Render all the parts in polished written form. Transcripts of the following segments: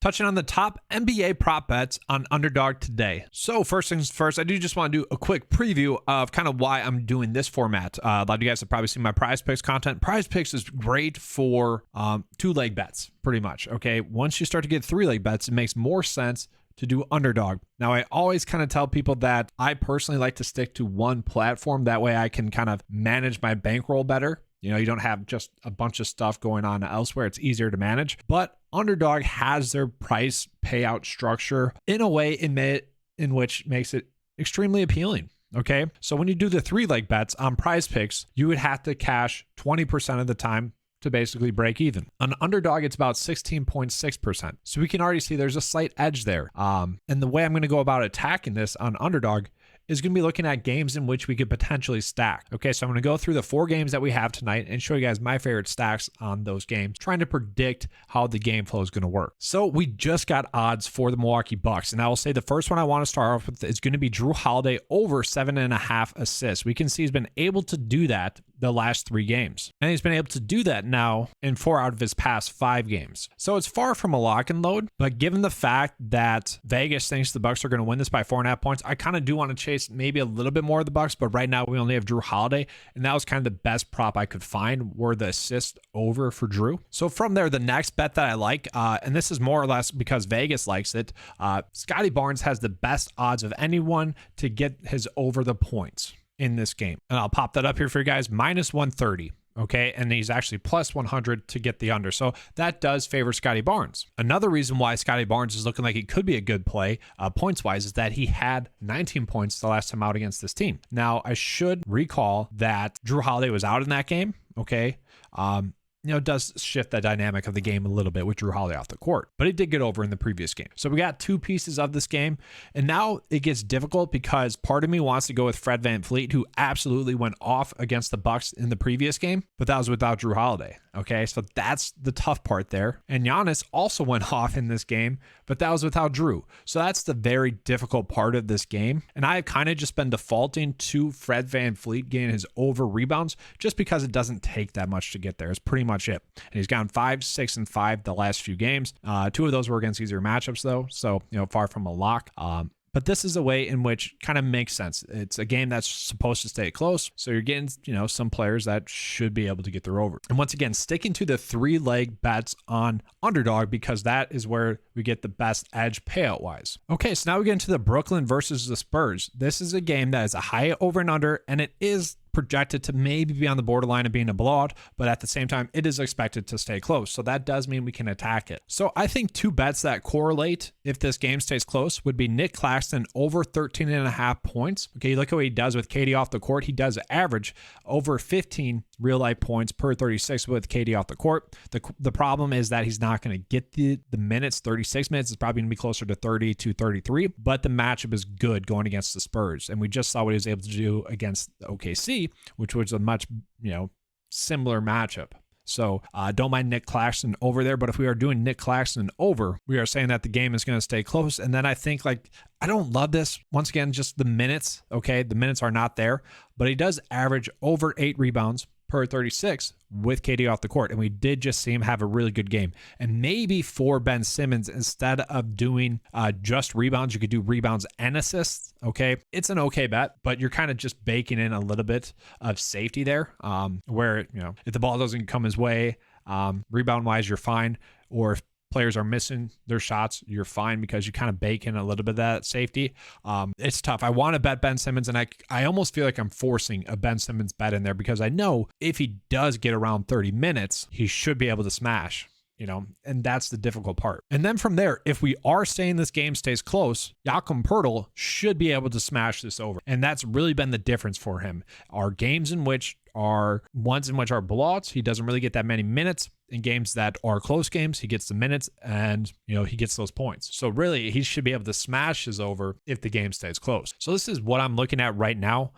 touching on the top NBA prop bets on Underdog today. So first things first, I do just want to do a quick preview of kind of why I'm doing this format. A lot of you guys have probably seen my Prize Picks content. Prize Picks is great for 2-leg bets, pretty much. Okay, once you start to get 3-leg bets, it makes more sense to do Underdog. Now, I always kind of tell people that I personally like to stick to one platform. That way I can kind of manage my bankroll better. You know, you don't have just a bunch of stuff going on elsewhere. It's easier to manage. But Underdog has their price payout structure in a way in which makes it extremely appealing. Okay, so when you do the 3-leg bets on Prize Picks, you would have to cash 20% of the time to basically break even. On Underdog, it's about 16.6%. So we can already see there's a slight edge there. And the way I'm going to go about attacking this on Underdog is going to be looking at games in which we could potentially stack. Okay, so I'm going to go through the 4 games that we have tonight and show you guys my favorite stacks on those games, trying to predict how the game flow is going to work. So we just got odds for the Milwaukee Bucks, and I will say the first one I want to start off with is going to be Jrue Holiday over 7.5 assists. We can see he's been able to do that the last 3 games, and he's been able to do that now in 4 out of his past 5 games. So it's far from a lock and load, but given the fact that Vegas thinks the Bucks are going to win this by 4.5 points, I kind of do want to chase maybe a little bit more of the Bucks, but right now we only have Jrue Holiday, and that was kind of the best prop I could find were the assist over for Jrue. So from there, the next bet that I like, and this is more or less because Vegas likes it, Scotty Barnes has the best odds of anyone to get his over the points in this game. And I'll pop that up here for you guys, -130. Okay, and he's actually +100 to get the under. So that does favor Scotty Barnes. Another reason why Scotty Barnes is looking like he could be a good play points-wise is that he had 19 points the last time out against this team. Now, I should recall that Jrue Holiday was out in that game, okay? You know, it does shift the dynamic of the game a little bit with Jrue Holiday off the court, but he did get over in the previous game. So we got 2 pieces of this game, and now it gets difficult because part of me wants to go with Fred VanVleet, who absolutely went off against the Bucks in the previous game, but that was without Jrue Holiday. Okay, so that's the tough part there. And Giannis also went off in this game, but that was without Jrue. So that's the very difficult part of this game. And I've kind of just been defaulting to Fred VanVleet getting his over rebounds just because it doesn't take that much to get there. It's pretty much it. And he's gone 5, 6, and 5 the last few games. 2 of those were against easier matchups though. So, you know, far from a lock. But this is a way in which kind of makes sense. It's a game that's supposed to stay close. So you're getting, you know, some players that should be able to get their over. And once again, sticking to the 3-leg bets on Underdog because that is where we get the best edge payout wise. Okay, so now we get into the Brooklyn versus the Spurs. This is a game that is a high over and under, and it is projected to maybe be on the borderline of being a blowout, but at the same time, it is expected to stay close. So that does mean we can attack it. So I think 2 bets that correlate if this game stays close would be Nick Claxton over 13.5 points. Okay, look at what he does with KD off the court. He does average over 15 real life points per 36 with KD off the court. The problem is that he's not going to get the minutes. 36 minutes is probably going to be closer to 30 to 33, but the matchup is good going against the Spurs. And we just saw what he was able to do against OKC, which was a much, you know, similar matchup. So don't mind Nick Claxton over there, but if we are doing Nick Claxton over, we are saying that the game is going to stay close. And then I think, like, I don't love this. Once again, just the minutes, okay? The minutes are not there, but he does average over 8 rebounds per 36 with KD off the court. And we did just see him have a really good game. And maybe for Ben Simmons, instead of doing just rebounds, you could do rebounds and assists. Okay. It's an okay bet, but you're kind of just baking in a little bit of safety there, where, you know, if the ball doesn't come his way, rebound wise, you're fine. Or if players are missing their shots, you're fine because you kind of bake in a little bit of that safety. It's tough. I want to bet Ben Simmons, and I almost feel like I'm forcing a Ben Simmons bet in there because I know if he does get around 30 minutes, he should be able to smash, you know, and that's the difficult part. And then from there, if we are saying this game stays close, Jakob Poeltl should be able to smash this over. And that's really been the difference for him. Our games in which are ones in which are blowouts, he doesn't really get that many minutes. In games that are close games, he gets the minutes and, you know, he gets those points. So really, he should be able to smash his over if the game stays close. So this is what I'm looking at right now.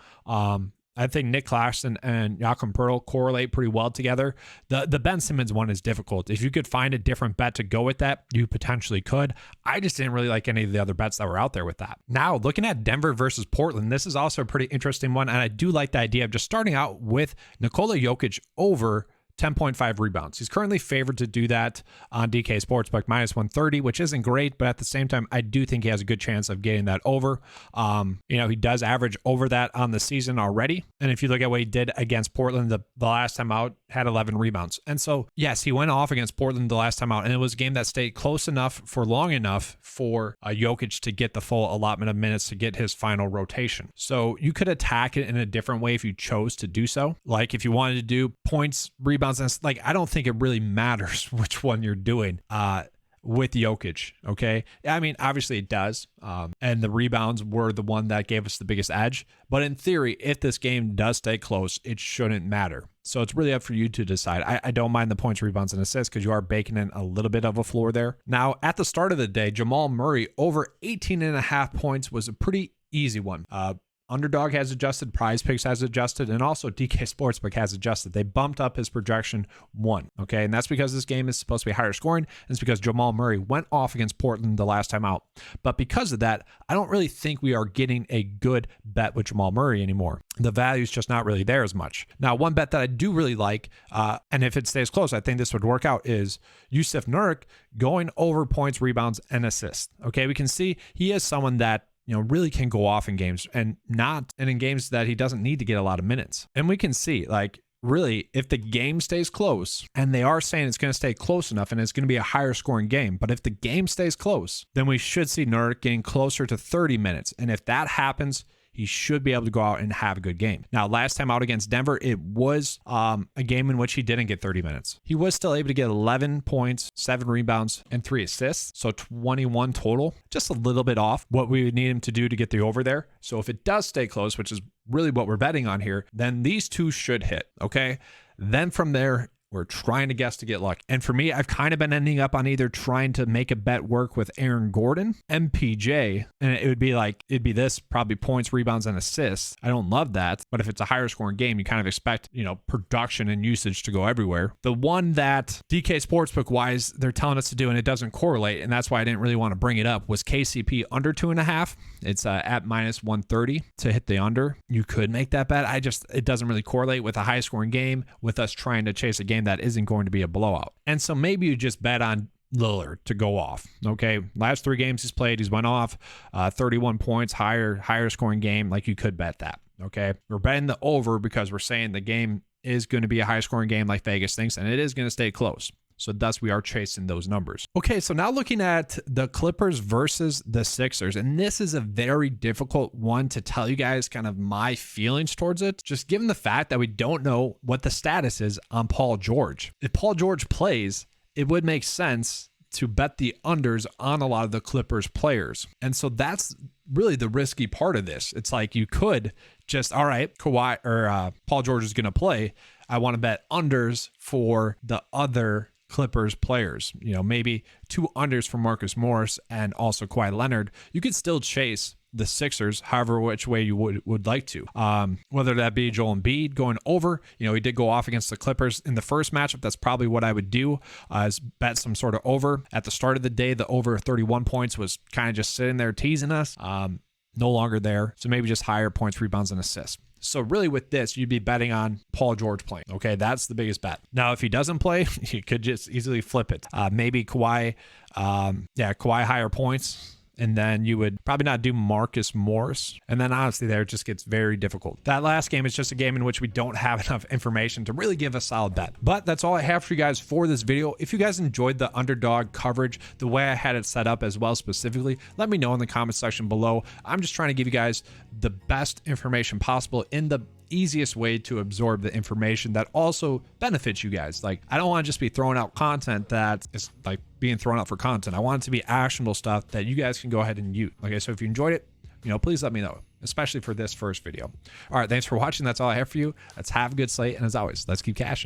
I think Nick Claxton and Jakob Poeltl correlate pretty well together. The Ben Simmons one is difficult. If you could find a different bet to go with that, you potentially could. I just didn't really like any of the other bets that were out there with that. Now, looking at Denver versus Portland, this is also a pretty interesting one, and I do like the idea of just starting out with Nikola Jokic over 10.5 rebounds. He's currently favored to do that on DK Sportsbook -130, which isn't great, but at the same time, I do think he has a good chance of getting that over. He does average over that on the season already. And if you look at what he did against Portland the last time out, had 11 rebounds. And so, yes, he went off against Portland the last time out, and it was a game that stayed close enough for long enough for Jokic to get the full allotment of minutes to get his final rotation. So you could attack it in a different way if you chose to do so. Like if you wanted to do points, rebounds, and like, I don't think it really matters which one you're doing with Jokic, okay? I mean, obviously it does, and the rebounds were the one that gave us the biggest edge, but in theory, if this game does stay close, it shouldn't matter. So it's really up for you to decide. I don't mind the points, rebounds, and assists because you are baking in a little bit of a floor there. Now, at the start of the day, Jamal Murray over 18.5 points was a pretty easy one. Underdog has adjusted, PrizePicks has adjusted, and also DK Sportsbook has adjusted. They bumped up his projection 1, okay? And that's because this game is supposed to be higher scoring, and it's because Jamal Murray went off against Portland the last time out. But because of that, I don't really think we are getting a good bet with Jamal Murray anymore. The value is just not really there as much. Now, one bet that I do really like, and if it stays close, I think this would work out, is Jusuf Nurkic going over points, rebounds, and assists. Okay, we can see he is someone that really can go off in games and in games that he doesn't need to get a lot of minutes. And we can see, like, really, if the game stays close, and they are saying it's going to stay close enough and it's going to be a higher scoring game, but if the game stays close, then we should see Nurkic getting closer to 30 minutes. And if that happens, he should be able to go out and have a good game. Now, last time out against Denver, it was a game in which he didn't get 30 minutes. He was still able to get 11 points, 7 rebounds, and 3 assists. So 21 total, just a little bit off what we would need him to do to get the over there. So if it does stay close, which is really what we're betting on here, then these two should hit, okay? Then from there, we're trying to guess to get lucky. And for me, I've kind of been ending up on either trying to make a bet work with Aaron Gordon, MPJ, and it'd be this, probably points, rebounds, and assists. I don't love that, but if it's a higher scoring game, you kind of expect, production and usage to go everywhere. The one that DK Sportsbook wise, they're telling us to do, and it doesn't correlate, and that's why I didn't really want to bring it up, was KCP under 2.5. It's at -130 to hit the under. You could make that bet. It doesn't really correlate with a high scoring game with us trying to chase a game that isn't going to be a blowout. And so maybe you just bet on Lillard to go off. Okay, last 3 games he's played, he's went off 31 points, higher scoring game. Like, you could bet that. Okay, we're betting the over because we're saying the game is going to be a high scoring game like Vegas thinks, and it is going to stay close. So thus we are chasing those numbers. Okay, so now looking at the Clippers versus the Sixers, and this is a very difficult one to tell you guys kind of my feelings towards it, just given the fact that we don't know what the status is on Paul George. If Paul George plays, it would make sense to bet the unders on a lot of the Clippers players. And so that's really the risky part of this. It's like you could just, all right, Kawhi or Paul George is going to play. I want to bet unders for the other Clippers players, maybe 2 unders for Marcus Morris and also Kawhi Leonard. You could still chase the Sixers, however which way you would like to. Whether that be Joel Embiid going over, he did go off against the Clippers in the first matchup. That's probably what I would do, is bet some sort of over. At the start of the day, the over 31 points was kind of just sitting there teasing us. No longer there. So maybe just higher points, rebounds, and assists. So really with this, you'd be betting on Paul George playing. Okay, that's the biggest bet. Now, if he doesn't play, you could just easily flip it. Maybe Kawhi, Kawhi higher points. And then you would probably not do Marcus Morris. And then honestly, there it just gets very difficult. That last game is just a game in which we don't have enough information to really give a solid bet. But that's all I have for you guys for this video. If you guys enjoyed the underdog coverage, the way I had it set up as well specifically, let me know in the comment section below. I'm just trying to give you guys the best information possible in the easiest way to absorb the information that also benefits you guys. Like, I don't want to just be throwing out content that is like being thrown out for content. I want it to be actionable stuff that you guys can go ahead and use. Okay, so if you enjoyed it, please let me know, especially for this first video. All right, thanks for watching. That's all I have for you. Let's have a good slate, and as always, let's keep cashing.